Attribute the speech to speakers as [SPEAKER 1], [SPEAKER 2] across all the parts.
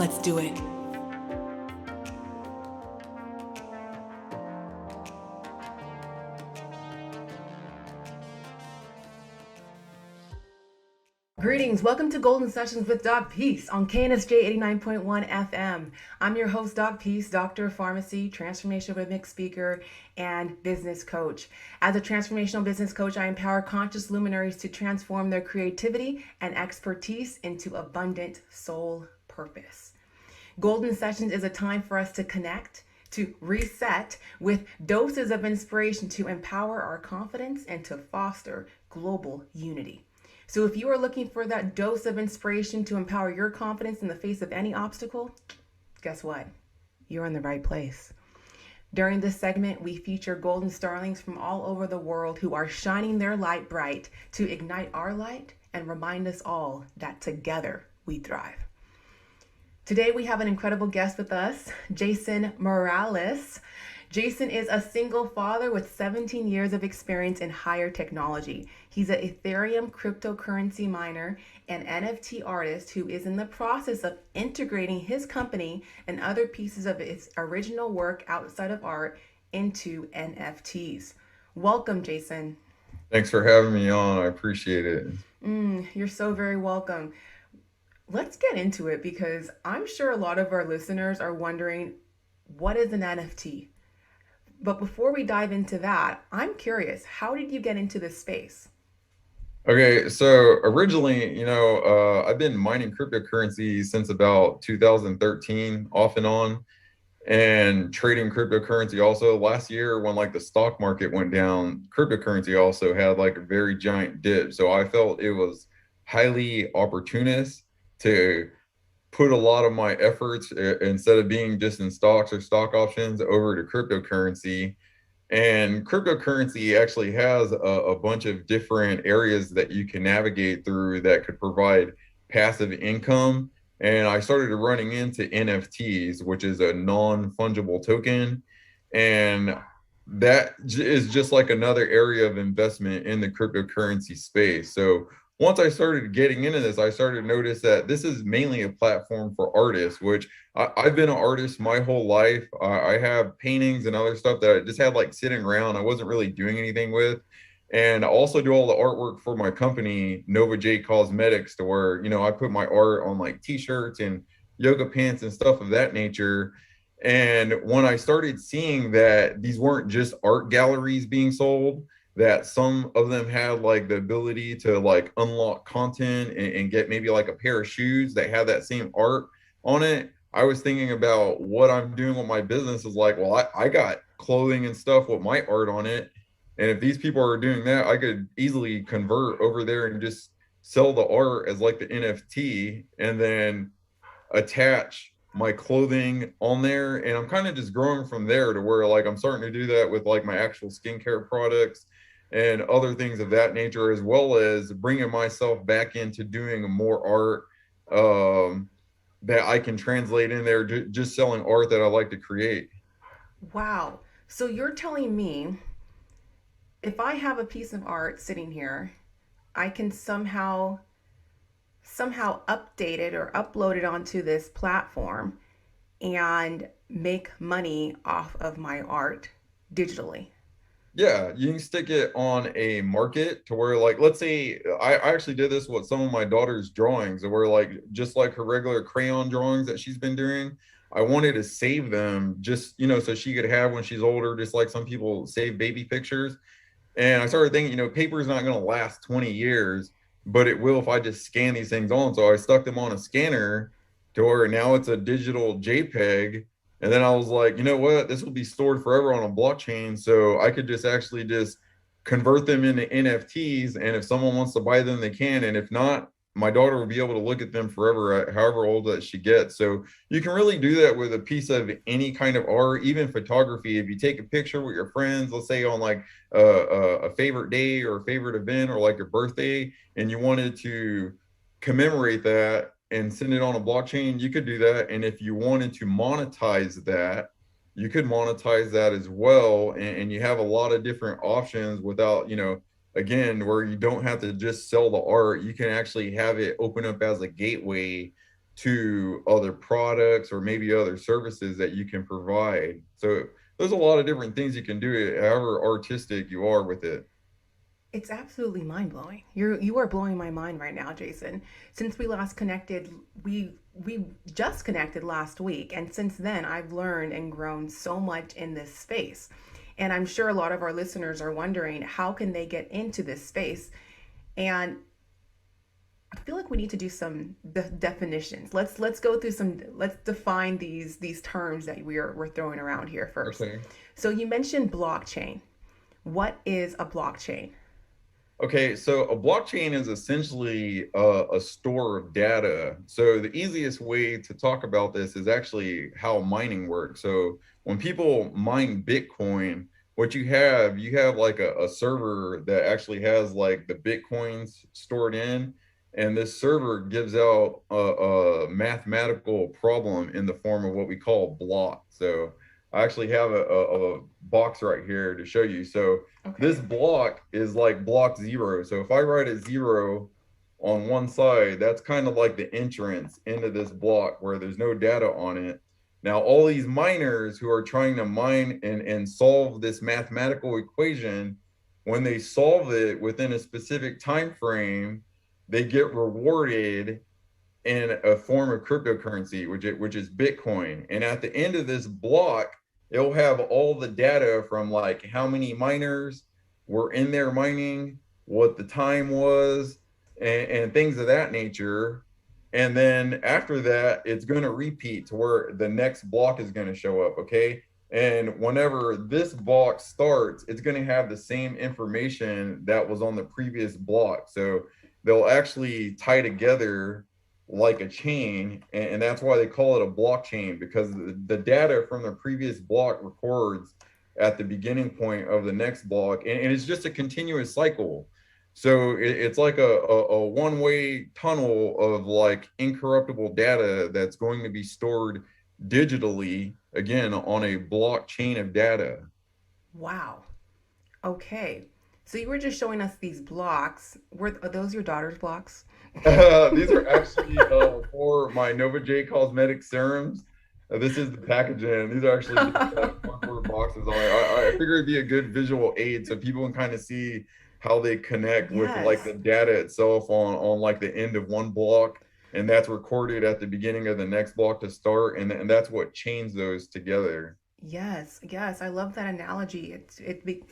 [SPEAKER 1] Let's do it. Greetings, welcome to Golden Sessions with doc.PEACE on KNSJ 89.1 FM. I'm your host, doc.PEACE, doctor of pharmacy, transformational rhythmic speaker, and business coach. As a transformational business coach, I empower conscious luminaries to transform their creativity and expertise into abundant soul purpose. Golden Sessions is a time for us to connect, to reset with doses of inspiration to empower our confidence and to foster global unity. So if you are looking for that dose of inspiration to empower your confidence in the face of any obstacle, guess what? You're in the right place. During this segment, we feature golden starlings from all over the world who are shining their light bright to ignite our light and remind us all that together we thrive. Today we have an incredible guest with us, Jason Moralez. Jason is a single father with 17 years of experience in higher technology. He's an Ethereum cryptocurrency miner and NFT artist who is in the process of integrating his company and other pieces of his original work outside of art into NFTs. Welcome, Jason.
[SPEAKER 2] Thanks for having me on. I appreciate it.
[SPEAKER 1] You're so very welcome. Let's get into it because I'm sure a lot of our listeners are wondering, what is an NFT? But before we dive into that, I'm curious, how did you get into this space?
[SPEAKER 2] Okay, so originally, I've been mining cryptocurrency since about 2013, off and on, and trading cryptocurrency also. Last year, when like the stock market went down, cryptocurrency also had like a very giant dip. So I felt it was highly opportunist to put a lot of my efforts, instead of being just in stocks or stock options, over to cryptocurrency. And cryptocurrency actually has a bunch of different areas that you can navigate through that could provide passive income. And I started running into NFTs, which is a non-fungible token. And that is just like another area of investment in the cryptocurrency space. So once I started getting into this, I started to notice that this is mainly a platform for artists, which I've been an artist my whole life. I have paintings and other stuff that I just had like sitting around. I wasn't really doing anything with. And I also do all the artwork for my company, Nova J Cosmetics, to where, I put my art on like t-shirts and yoga pants and stuff of that nature. And when I started seeing that these weren't just art galleries being sold, that some of them had like the ability to like unlock content and get maybe like a pair of shoes that had that same art on it, I was thinking about what I'm doing with my business is like, well, I got clothing and stuff with my art on it. And if these people are doing that, I could easily convert over there and just sell the art as like the NFT and then attach my clothing on there. And I'm kind of just growing from there to where like I'm starting to do that with like my actual skincare products and other things of that nature, as well as bringing myself back into doing more art, that I can translate in there, just selling art that I like to create.
[SPEAKER 1] Wow. So you're telling me if I have a piece of art sitting here, I can somehow update it or upload it onto this platform and make money off of my art digitally.
[SPEAKER 2] Yeah, you can stick it on a market to where, like, let's say I actually did this with some of my daughter's drawings, where like just like her regular crayon drawings that she's been doing. I wanted to save them just, so she could have when she's older, just like some people save baby pictures. And I started thinking, paper is not going to last 20 years, but it will if I just scan these things on. So I stuck them on a scanner to where now it's a digital JPEG. And then I was like, you know what? This will be stored forever on a blockchain. So I could just actually just convert them into NFTs. And if someone wants to buy them, they can. And if not, my daughter will be able to look at them forever, however old that she gets. So you can really do that with a piece of any kind of art, even photography. If you take a picture with your friends, let's say on like a favorite day or a favorite event or like your birthday, and you wanted to commemorate that and send it on a blockchain, you could do that. And if you wanted to monetize that, you could monetize that as well. And you have a lot of different options without, again, where you don't have to just sell the art. You can actually have it open up as a gateway to other products or maybe other services that you can provide. So there's a lot of different things you can do, however artistic you are with it.
[SPEAKER 1] It's absolutely mind blowing. You are blowing my mind right now, Jason. Since we last connected, we just connected last week, and since then I've learned and grown so much in this space. And I'm sure a lot of our listeners are wondering how can they get into this space. And I feel like we need to do some definitions. Let's go through some. Let's define these terms that we're throwing around here first.
[SPEAKER 2] Okay.
[SPEAKER 1] So you mentioned blockchain. What is a blockchain?
[SPEAKER 2] Okay, so a blockchain is essentially a store of data. So the easiest way to talk about this is actually how mining works. So when people mine Bitcoin, what you have like a server that actually has like the Bitcoins stored in, and this server gives out a mathematical problem in the form of what we call block. So I actually have a box right here to show you. So
[SPEAKER 1] Okay.
[SPEAKER 2] this block is like block zero. So if I write a zero on one side, that's kind of like the entrance into this block where there's no data on it. Now, all these miners who are trying to mine and solve this mathematical equation, when they solve it within a specific time frame, they get rewarded in a form of cryptocurrency, which is Bitcoin. And at the end of this block, it'll have all the data from like how many miners were in there mining, what the time was, and things of that nature. And then after that, it's going to repeat to where the next block is going to show up. Okay. And whenever this block starts, it's going to have the same information that was on the previous block. So they'll actually tie together like a chain, and that's why they call it a blockchain, because the data from the previous block records at the beginning point of the next block, and it's just a continuous cycle. So it's like a one-way tunnel of like incorruptible data that's going to be stored digitally, again, on a blockchain of data.
[SPEAKER 1] Wow. Okay. So you were just showing us these blocks. Are those your daughter's blocks?
[SPEAKER 2] These are actually for my Nova J cosmetic serums. This is the packaging. These are actually just cardboard boxes on it. I figure it'd be a good visual aid so people can kind of see how they connect with like
[SPEAKER 1] Yes.
[SPEAKER 2] the data itself on like the end of one block, and that's recorded at the beginning of the next block to start, and that's what chains those together.
[SPEAKER 1] Yes, yes, I love that analogy.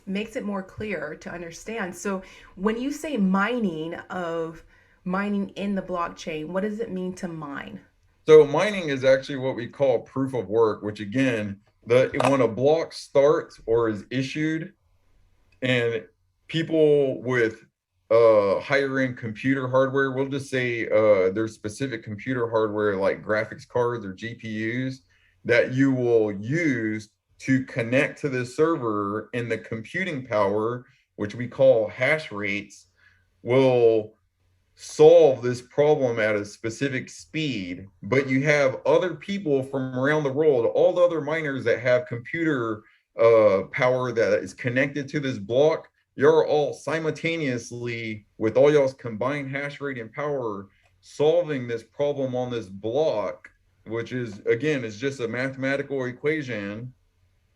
[SPEAKER 1] Makes it more clear to understand. So, when you say mining in the blockchain, what does it mean to mine?
[SPEAKER 2] So mining is actually what we call proof of work, which again, the when a block starts or is issued, and people with higher end computer hardware, we'll just say there's specific computer hardware like graphics cards or GPUs that you will use to connect to the server, and the computing power, which we call hash rates, will solve this problem at a specific speed. But you have other people from around the world, all the other miners that have computer power that is connected to this block. You're all simultaneously, with all y'all's combined hash rate and power, solving this problem on this block, which is again is just a mathematical equation.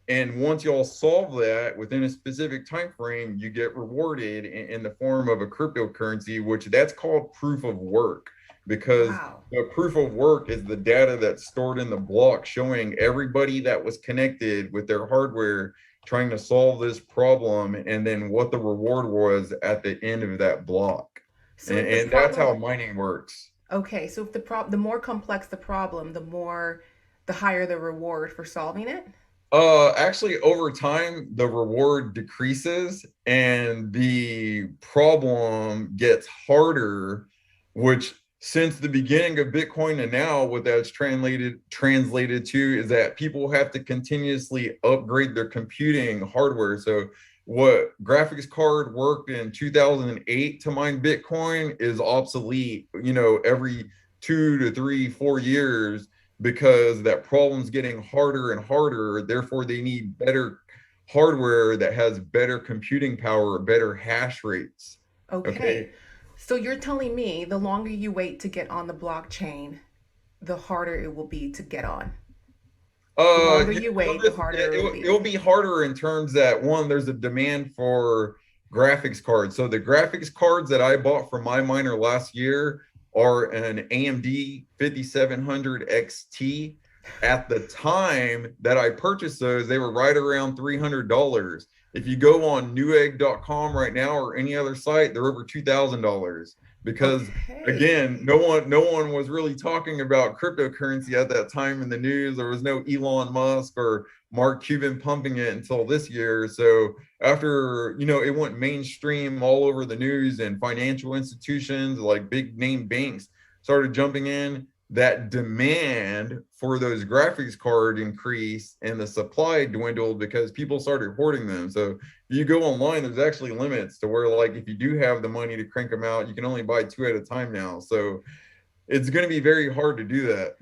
[SPEAKER 2] And once y'all solve that within a specific time frame, you get rewarded in the form of a cryptocurrency, which that's called proof of work, because
[SPEAKER 1] Wow.
[SPEAKER 2] the proof of work is the data that's stored in the block showing everybody that was connected with their hardware trying to solve this problem, and then what the reward was at the end of that block.
[SPEAKER 1] So
[SPEAKER 2] And,
[SPEAKER 1] if the
[SPEAKER 2] and that's how
[SPEAKER 1] problem,
[SPEAKER 2] mining works.
[SPEAKER 1] okay, so if the more complex the problem, the higher the reward for solving it.
[SPEAKER 2] Actually, over time, the reward decreases and the problem gets harder, which since the beginning of Bitcoin to now, what that's translated to is that people have to continuously upgrade their computing hardware. So what graphics card worked in 2008 to mine Bitcoin is obsolete, every 2 to 3, 4 years, because that problem's getting harder and harder. Therefore, they need better hardware that has better computing power, better hash rates.
[SPEAKER 1] Okay.
[SPEAKER 2] Okay.
[SPEAKER 1] So you're telling me the longer you wait to get on the blockchain, the harder it will be to get on. The
[SPEAKER 2] Uh,
[SPEAKER 1] longer
[SPEAKER 2] you
[SPEAKER 1] you
[SPEAKER 2] know,
[SPEAKER 1] wait, the harder it will
[SPEAKER 2] it'll
[SPEAKER 1] be.
[SPEAKER 2] be harder in terms that one, there's a demand for graphics cards. So the graphics cards that I bought from my miner last year are an AMD 5700 XT. At the time that I purchased those, they were right around $300. If you go on newegg.com right now or any other site, they're over $2,000 because
[SPEAKER 1] Okay.
[SPEAKER 2] again, no one was really talking about cryptocurrency at that time in the news. There was no Elon Musk or Mark Cuban pumping it until this year. So after, it went mainstream all over the news and financial institutions like big name banks started jumping in, that demand for those graphics card increased and the supply dwindled because people started hoarding them. So you go online, there's actually limits to where, like, if you do have the money to crank them out, you can only buy two at a time now. So it's going to be very hard to do that.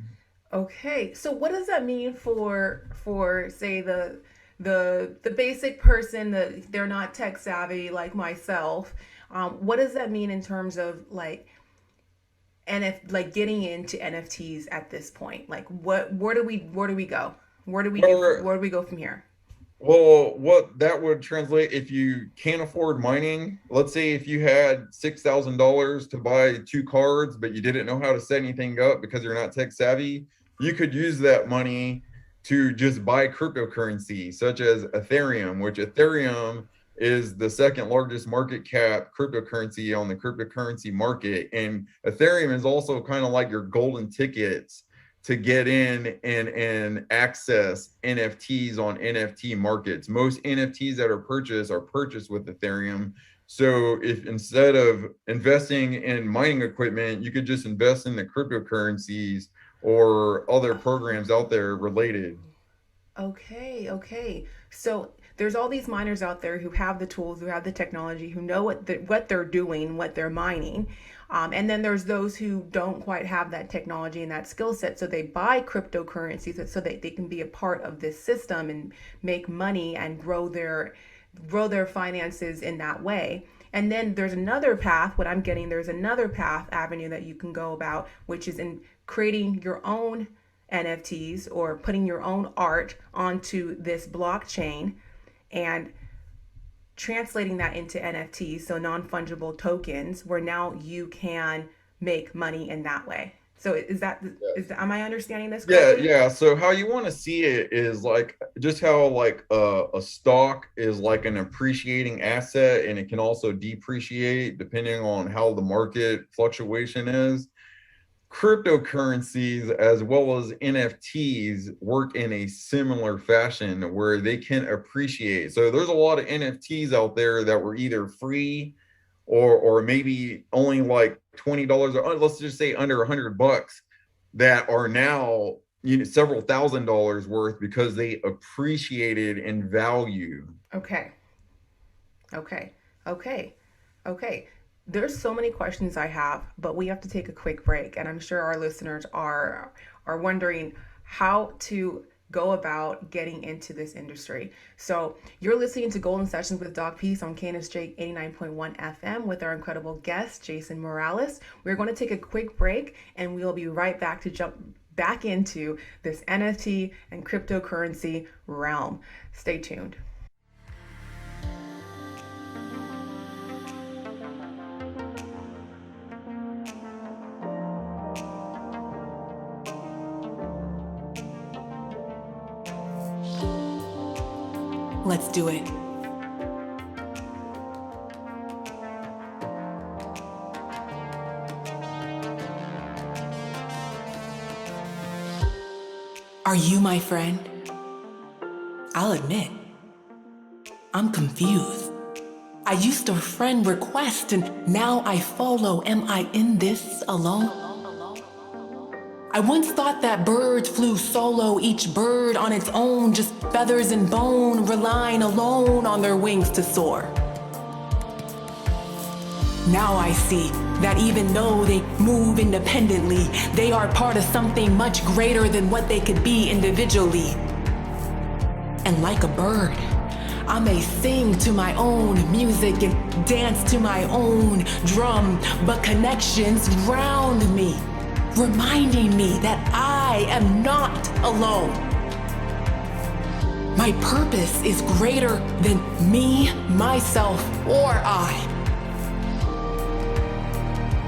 [SPEAKER 1] Okay. So what does that mean for say the basic person that they're not tech savvy like myself? What does that mean in terms of like like getting into NFTs at this point? Like where do we go?
[SPEAKER 2] Or,
[SPEAKER 1] Where do we go from here?
[SPEAKER 2] well, what that would translate, if you can't afford mining, let's say if you had $6,000 to buy two cards, but you didn't know how to set anything up because you're not tech savvy, you could use that money to just buy cryptocurrency, such as Ethereum, which Ethereum is the second largest market cap cryptocurrency on the cryptocurrency market. And Ethereum is also kind of like your golden tickets to get in and access NFTs on NFT markets. Most NFTs that are purchased with Ethereum. So if instead of investing in mining equipment, you could just invest in the cryptocurrencies or other programs out there related.
[SPEAKER 1] Okay, okay. So there's all these miners out there who have the tools, who have the technology, who know what they're doing, what they're mining. And then there's those who don't quite have that technology and that skill set, so they buy cryptocurrencies so that they can be a part of this system and make money and grow their finances in that way. And then there's another path, what I'm getting, there's another path avenue that you can go about, which is in creating your own NFTs or putting your own art onto this blockchain and translating that into NFTs, so non-fungible tokens, where now you can make money in that way. So am I understanding this
[SPEAKER 2] Yeah,
[SPEAKER 1] correctly?
[SPEAKER 2] yeah. So how you want to see it is like just how like a stock is like an appreciating asset and it can also depreciate depending on how the market fluctuation is. Cryptocurrencies as well as NFTs work in a similar fashion where they can appreciate. So there's a lot of NFTs out there that were either free or maybe only like $20 or let's just say under $100 that are now several $1,000s worth because they appreciated in value.
[SPEAKER 1] Okay. Okay. Okay. Okay. There's so many questions I have, but we have to take a quick break, and I'm sure our listeners are wondering how to go about getting into this industry. So you're listening to Golden Sessions with doc.PEACE on KNSJ 89.1 FM with our incredible guest, Jason Moralez. We're going to take a quick break, and we'll be right back to jump back into this NFT and cryptocurrency realm. Stay tuned. Let's do it. Are you my friend? I'll admit, I'm confused. I used a friend request and now I follow. Am I in this alone? I once thought that birds flew solo, each bird on its own, just feathers and bone, relying alone on their wings to soar. Now I see that even though they move independently, they are part of something much greater than what they could be individually. And like a bird, I may sing to my own music and dance to my own drum, but connections ground me. reminding me that I am not alone. My purpose is greater than me, myself, or I.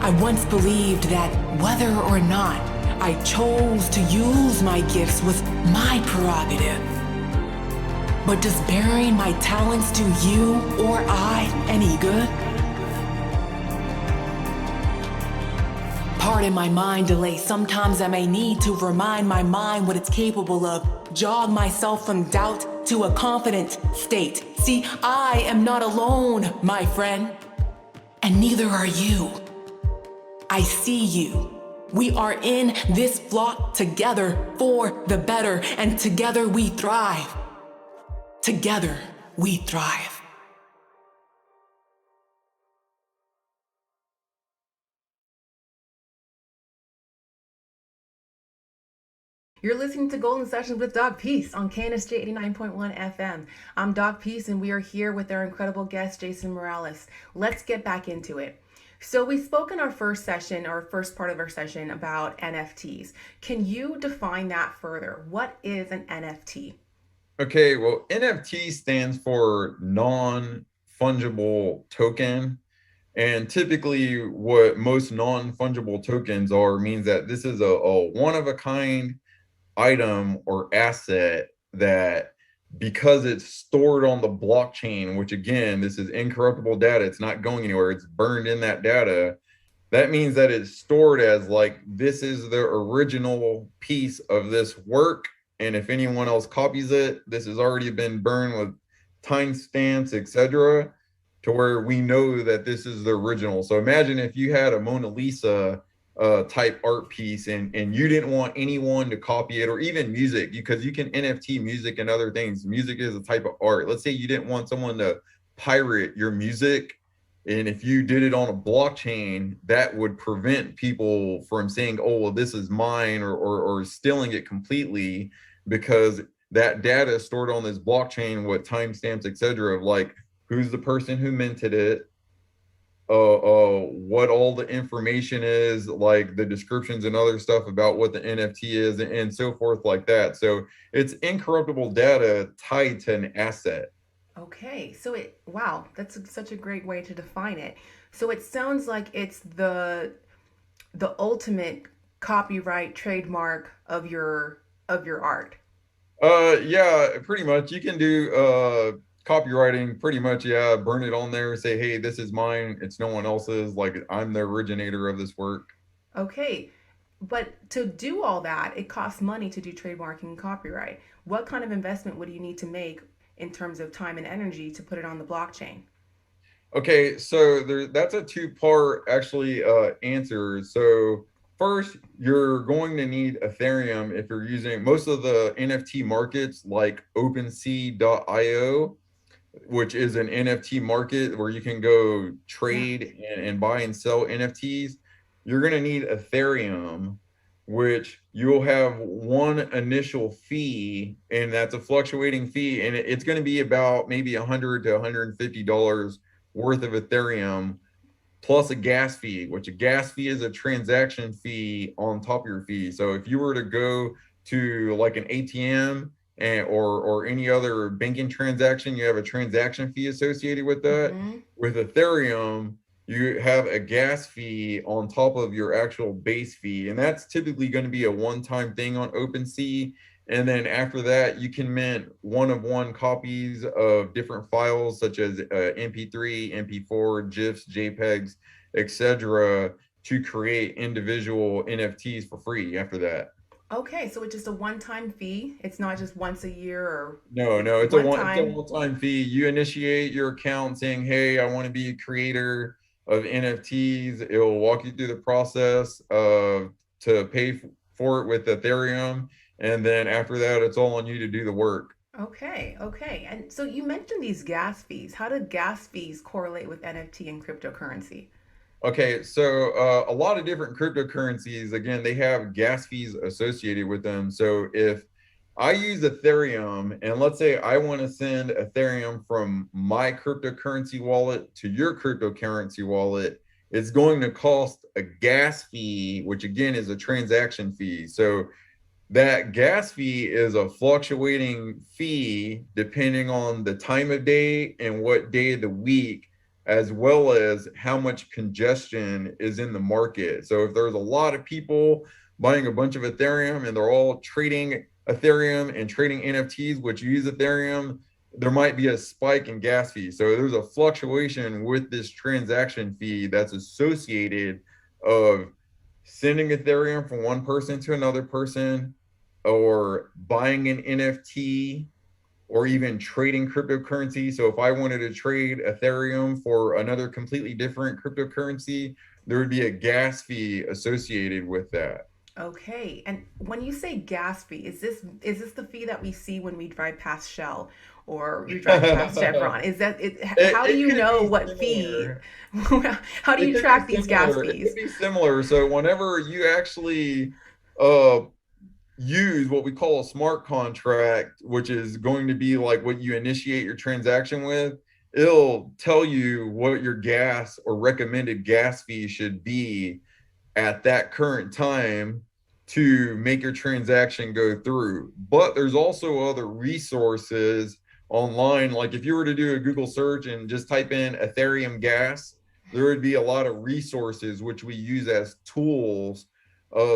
[SPEAKER 1] I once believed that whether or not I chose to use my gifts was my prerogative. But does bearing my talents do you or I any good? Pardon my mind delay. Sometimes I may need to remind my mind what it's capable of. Jog myself from doubt to a confident state. See, I am not alone, my friend. And neither are you. I see you. We are in this flock together for the better, and together we thrive. Together we thrive. You're listening to Golden Sessions with doc.PEACE on KNSJ 89.1 FM. I'm doc.PEACE, and we are here with our incredible guest, Jason Moralez. Let's get back into it. So we spoke in our first session, or first part of our session, about NFTs. Can you define that further? What is an NFT?
[SPEAKER 2] Okay, well, NFT stands for non-fungible token. And typically what most non-fungible tokens are means that this is a one-of-a-kind item or asset that, because it's stored on the blockchain, which again, this is incorruptible data, it's not going anywhere, it's burned in that data. That means that it's stored as like, this is the original piece of this work. And if anyone else copies it, this has already been burned with timestamps, etc., to where we know that this is the original. So imagine if you had a Mona Lisa type art piece and you didn't want anyone to copy it, or even music, because you can NFT music and other things. Music is a type of art. Let's say you didn't want someone to pirate your music, and if you did it on a blockchain, that would prevent people from saying, oh, well, this is mine, or stealing it completely, because that data is stored on this blockchain with timestamps, etc., of like, who's the person who minted it, what all the information is, like the descriptions and other stuff about what the NFT is, and so forth like that. So it's incorruptible data tied to an asset.
[SPEAKER 1] Okay, so wow, that's such a great way to define it. So it sounds like it's the ultimate copyright trademark of your art.
[SPEAKER 2] Yeah, pretty much. You can do copywriting pretty much, yeah, burn it on there, say, hey, this is mine, it's no one else's, like I'm the originator of this work.
[SPEAKER 1] Okay, but to do all that, it costs money to do trademarking and copyright. What kind of investment would you need to make in terms of time and energy to put it on the blockchain?
[SPEAKER 2] Okay, so that's a two-part actually answer. So first, you're going to need Ethereum if you're using most of the NFT markets like OpenSea.io, which is an NFT market where you can go
[SPEAKER 1] Yeah.
[SPEAKER 2] trade and buy and sell NFTs. You're going to need Ethereum, which you'll have one initial fee, and that's a fluctuating fee, and it's going to be about maybe $100 to $150 worth of Ethereum, plus a gas fee, which a gas fee is a transaction fee on top of your fee. So if you were to go to like an ATM or any other banking transaction, you have a transaction fee associated with that.
[SPEAKER 1] Mm-hmm.
[SPEAKER 2] With Ethereum, you have a gas fee on top of your actual base fee, and that's typically going to be a one-time thing on OpenSea. And then after that, you can mint one-of-one copies of different files such as MP3, MP4, GIFs, JPEGs, etc., to create individual NFTs for free after that.
[SPEAKER 1] Okay, so it's just a one-time fee. It's not just once a year or
[SPEAKER 2] No,
[SPEAKER 1] it's
[SPEAKER 2] it's a
[SPEAKER 1] one
[SPEAKER 2] one it's a
[SPEAKER 1] time.
[SPEAKER 2] one-time fee. You initiate your account saying, "Hey, I want to be a creator of NFTs." It'll walk you through the process of to pay for it with Ethereum, and then after that, it's all on you to do the work.
[SPEAKER 1] Okay, okay. And so you mentioned these gas fees. How do gas fees correlate with NFT and cryptocurrency?
[SPEAKER 2] Okay, so a lot of different cryptocurrencies, again, they have gas fees associated with them. So if I use Ethereum, and let's say I want to send Ethereum from my cryptocurrency wallet to your cryptocurrency wallet, it's going to cost a gas fee, which again is a transaction fee. So that gas fee is a fluctuating fee depending on the time of day and what day of the week, as well as how much congestion is in the market. So if there's a lot of people buying a bunch of Ethereum and they're all trading Ethereum and trading NFTs, which use Ethereum, there might be a spike in gas fees. So there's a fluctuation with this transaction fee that's associated of sending Ethereum from one person to another person, or buying an NFT, or even trading cryptocurrency. So if I wanted to trade Ethereum for another completely different cryptocurrency, there would be a gas fee associated with that.
[SPEAKER 1] Okay. And when you say gas fee, is this the fee that we see when we drive past Shell or we drive past Chevron? Is that it? How do
[SPEAKER 2] It
[SPEAKER 1] you
[SPEAKER 2] could
[SPEAKER 1] know
[SPEAKER 2] be
[SPEAKER 1] what fee?
[SPEAKER 2] similar.
[SPEAKER 1] How do
[SPEAKER 2] It
[SPEAKER 1] you
[SPEAKER 2] could be
[SPEAKER 1] track these gas
[SPEAKER 2] similar. It could
[SPEAKER 1] fees?
[SPEAKER 2] be similar. So whenever you actually uh use what we call a smart contract, which is going to be like what you initiate your transaction with, it'll tell you what your gas or recommended gas fee should be at that current time to make your transaction go through. But there's also other resources online. Like if you were to do a Google search and just type in Ethereum gas, there would be a lot of resources which we use as tools,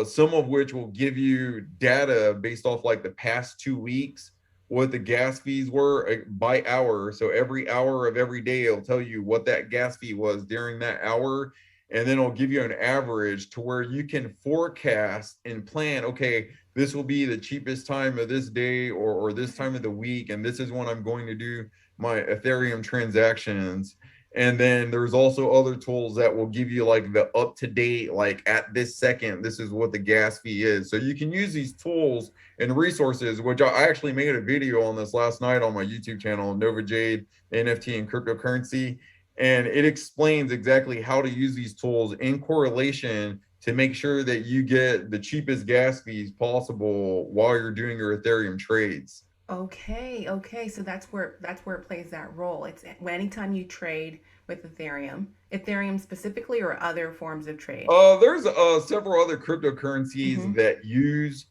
[SPEAKER 2] some of which will give you data based off like the past 2 weeks, what the gas fees were by hour. So every hour of every day, it'll tell you what that gas fee was during that hour, and then it'll give you an average to where you can forecast and plan, okay, this will be the cheapest time of this day, or this time of the week, and this is when I'm going to do my Ethereum transactions. And then there's also other tools that will give you like the up to date, like at this second, this is what the gas fee is. So you can use these tools and resources, which I actually made a video on this last night on my YouTube channel, Nova Jade NFT and cryptocurrency. And it explains exactly how to use these tools in correlation to make sure that you get the cheapest gas fees possible while you're doing your Ethereum trades.
[SPEAKER 1] Okay, okay. So that's where it plays that role. It's anytime you trade with Ethereum specifically, or other forms of trade.
[SPEAKER 2] There's several other cryptocurrencies
[SPEAKER 1] Mm-hmm.
[SPEAKER 2] that use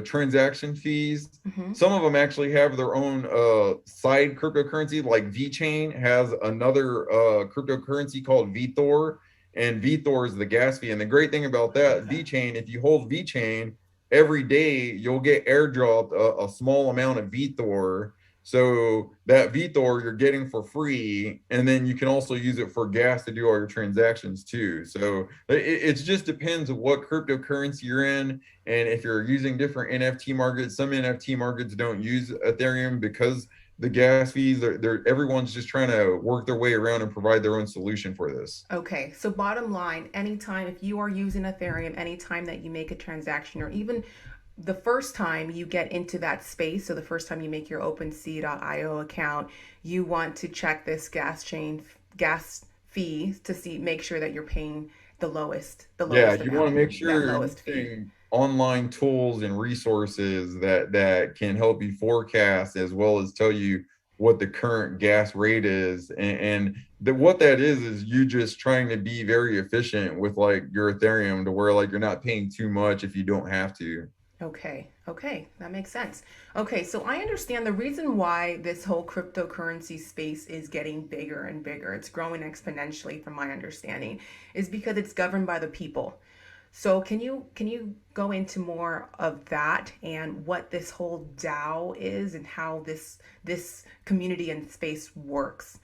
[SPEAKER 2] transaction fees.
[SPEAKER 1] Mm-hmm.
[SPEAKER 2] Some of them actually have their own side cryptocurrency, like VeChain has another cryptocurrency called VeThor, and VeThor is the gas fee. And the great thing about that, VeChain, if you hold VeChain every day, you'll get airdropped a small amount of VeThor. So that VeThor you're getting for free, and then you can also use it for gas to do all your transactions too. So it just depends on what cryptocurrency you're in, and if you're using different NFT markets. Some NFT markets don't use Ethereum because the gas fees. They're everyone's just trying to work their way around and provide their own solution for this.
[SPEAKER 1] Okay, so bottom line, anytime if you are using Ethereum, anytime that you make a transaction, or even the first time you get into that space, so the first time you make your OpenSea.io account, you want to check this gas fee to make sure that you're paying the
[SPEAKER 2] Yeah,
[SPEAKER 1] lowest
[SPEAKER 2] you want to
[SPEAKER 1] amount,
[SPEAKER 2] make
[SPEAKER 1] that
[SPEAKER 2] sure you're
[SPEAKER 1] lowest fee.
[SPEAKER 2] using online tools and resources that can help you forecast, as well as tell you what the current gas rate is. And what that is you just trying to be very efficient with like your Ethereum, to where like you're not paying too much if you don't have to.
[SPEAKER 1] Okay, okay, that makes sense. Okay, so I understand the reason why this whole cryptocurrency space is getting bigger and bigger. It's growing exponentially from my understanding, is because it's governed by the people. So can you go into more of that and what this whole DAO is and how this community and space works?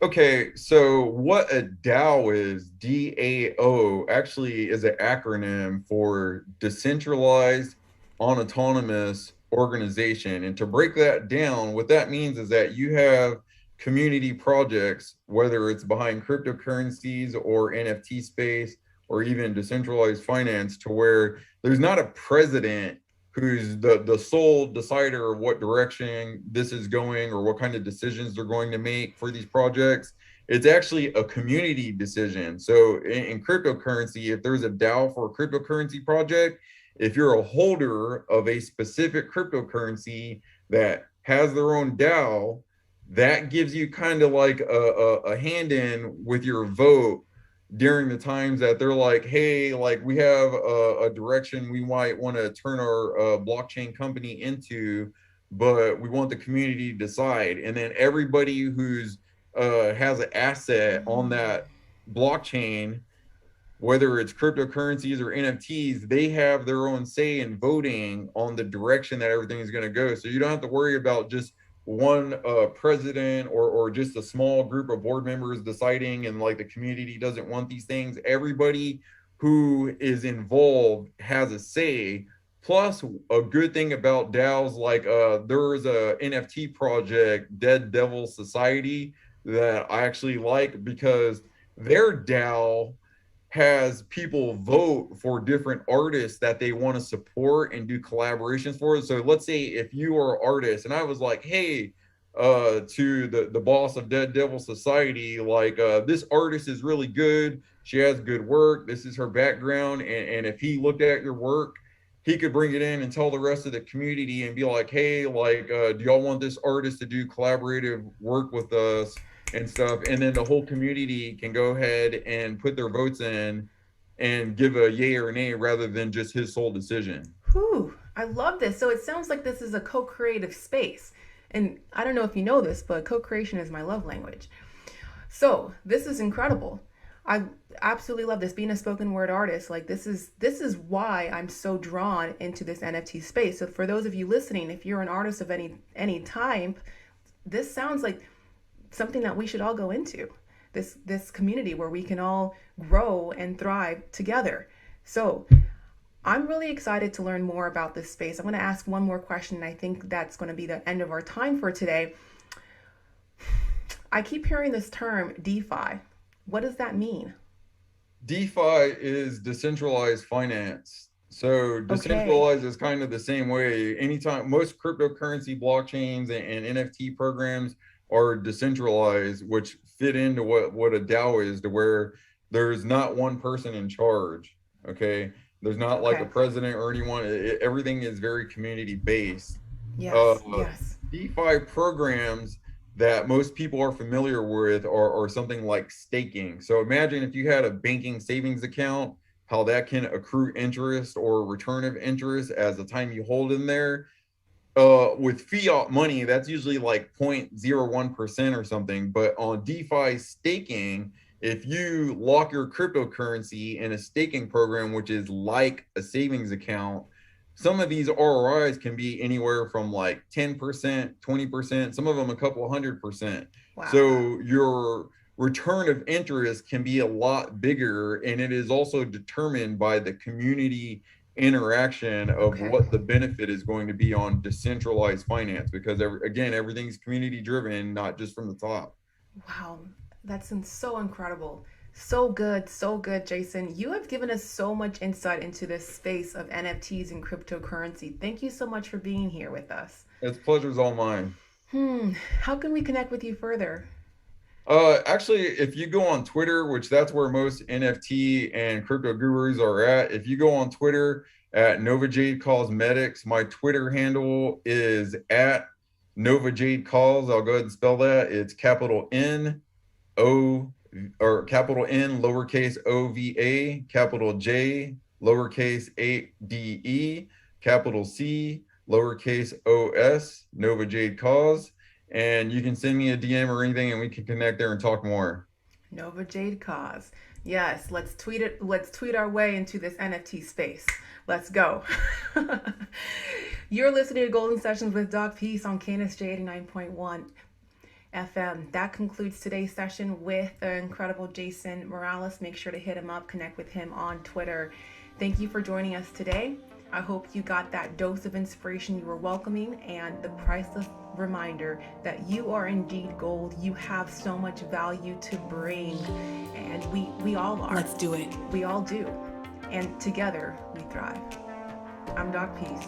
[SPEAKER 2] Okay, so what a DAO is, DAO, actually is an acronym for decentralized autonomous organization. And to break that down, what that means is that you have community projects, whether it's behind cryptocurrencies or NFT space or even decentralized finance, to where there's not a president who's the sole decider of what direction this is going or what kind of decisions they're going to make for these projects. It's actually a community decision. So in cryptocurrency, if there's a DAO for a cryptocurrency project, if you're a holder of a specific cryptocurrency that has their own DAO, that gives you kind of like a hand in with your vote during the times that they're like, hey, like we have a direction we might want to turn our blockchain company into, but we want the community to decide. And then everybody who's has an asset on that blockchain, whether it's cryptocurrencies or NFTs, they have their own say in voting on the direction that everything is going to go. So you don't have to worry about just one president or just a small group of board members deciding, and like the community doesn't want these things. Everybody who is involved has a say. Plus, a good thing about DAOs, like there is a NFT project, Dead Devil Society, that I actually like because their DAO has people vote for different artists that they want to support and do collaborations for. So let's say if you are an artist and I was like, hey, to the boss of Dead Devil Society, like this artist is really good, she has good work, this is her background, and if he looked at your work, he could bring it in and tell the rest of the community and be like, hey, like do y'all want this artist to do collaborative work with us and stuff, and then the whole community can go ahead and put their votes in and give a yay or nay rather than just his sole decision.
[SPEAKER 1] Whew, I love this. So it sounds like this is a co-creative space. And I don't know if you know this, but co-creation is my love language. So this is incredible. I absolutely love this. Being a spoken word artist, like this is why I'm so drawn into this NFT space. So for those of you listening, if you're an artist of any type, this sounds like something that we should all go into, this community where we can all grow and thrive together. So I'm really excited to learn more about this space. I'm going to ask one more question, and I think that's going to be the end of our time for today. I keep hearing this term DeFi. What does that mean?
[SPEAKER 2] DeFi is decentralized finance. So decentralized is kind of the same way. Anytime most cryptocurrency blockchains and NFT programs are decentralized, which fit into what a DAO is, to where there's not one person in charge. Okay, there's not like a president or anyone. Everything is very community based.
[SPEAKER 1] Yes.
[SPEAKER 2] DeFi programs that most people are familiar with are something like staking. So imagine if you had a banking savings account, how that can accrue interest or return of interest as the time you hold in there. With fiat money, that's usually like 0.01% or something. But on DeFi staking, if you lock your cryptocurrency in a staking program, which is like a savings account, some of these ROIs can be anywhere from like 10%, 20%, some of them a couple 100%. Wow. So your return of interest can be a lot bigger, and it is also determined by the community interaction of what the benefit is going to be on decentralized finance, because again, everything's community driven, not just from the top.
[SPEAKER 1] Wow, that's so incredible. So good, Jason. You have given us so much insight into this space of NFTs and cryptocurrency. Thank you so much for being here with us.
[SPEAKER 2] It's pleasure's all mine.
[SPEAKER 1] How can we connect with you further?
[SPEAKER 2] Actually, if you go on Twitter, which that's where most NFT and crypto gurus are at, if you go on Twitter at Nova Jade Cosmetics, my Twitter handle is at Nova Jade Cos. I'll go ahead and spell that. It's capital N O or capital N lowercase OVA, capital J lowercase ADE, capital C lowercase OS, Nova Jade Cos. And you can send me a DM or anything, and we can connect there and talk more.
[SPEAKER 1] Nova Jade Cause. Yes, let's tweet it. Let's tweet our way into this NFT space. Let's go. You're listening to Golden Sessions with doc.PEACE on KNSJ 89.1 FM. That concludes today's session with the incredible Jason Moralez. Make sure to hit him up, connect with him on Twitter. Thank you for joining us today. I hope you got that dose of inspiration you were welcoming, and the priceless reminder that you are indeed gold. You have so much value to bring, and we all are.
[SPEAKER 3] Let's do it.
[SPEAKER 1] We all do. And together we thrive. I'm doc.PEACE.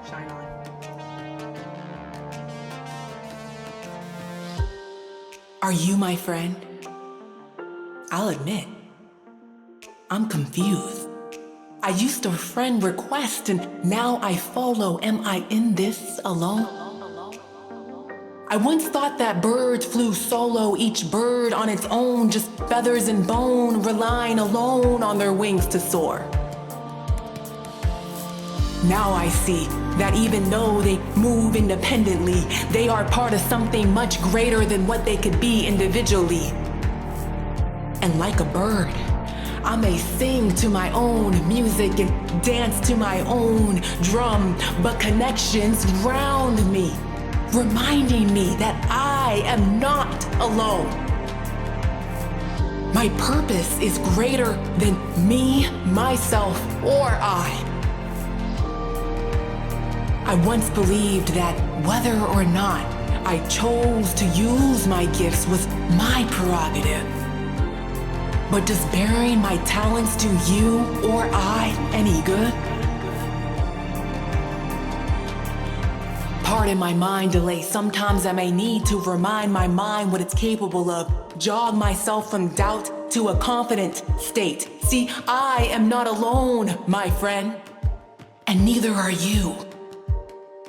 [SPEAKER 1] Shine on.
[SPEAKER 3] Are you my friend? I'll admit, I'm confused. I used to friend request and now I follow. Am I in this alone? I once thought that birds flew solo, each bird on its own, just feathers and bone, relying alone on their wings to soar. Now I see that even though they move independently, they are part of something much greater than what they could be individually. And like a bird, I may sing to my own music and dance to my own drum, but connections round me, reminding me that I am not alone. My purpose is greater than me, myself, or I. I once believed that whether or not I chose to use my gifts was my prerogative. But does bearing my talents do you or I any good? Pardon my mind delay. Sometimes I may need to remind my mind what it's capable of. Jog myself from doubt to a confident state. See, I am not alone, my friend. And neither are you.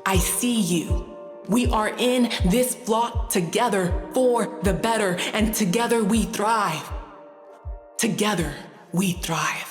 [SPEAKER 3] I see you. We are in this flock together for the better, and together we thrive. Together we thrive.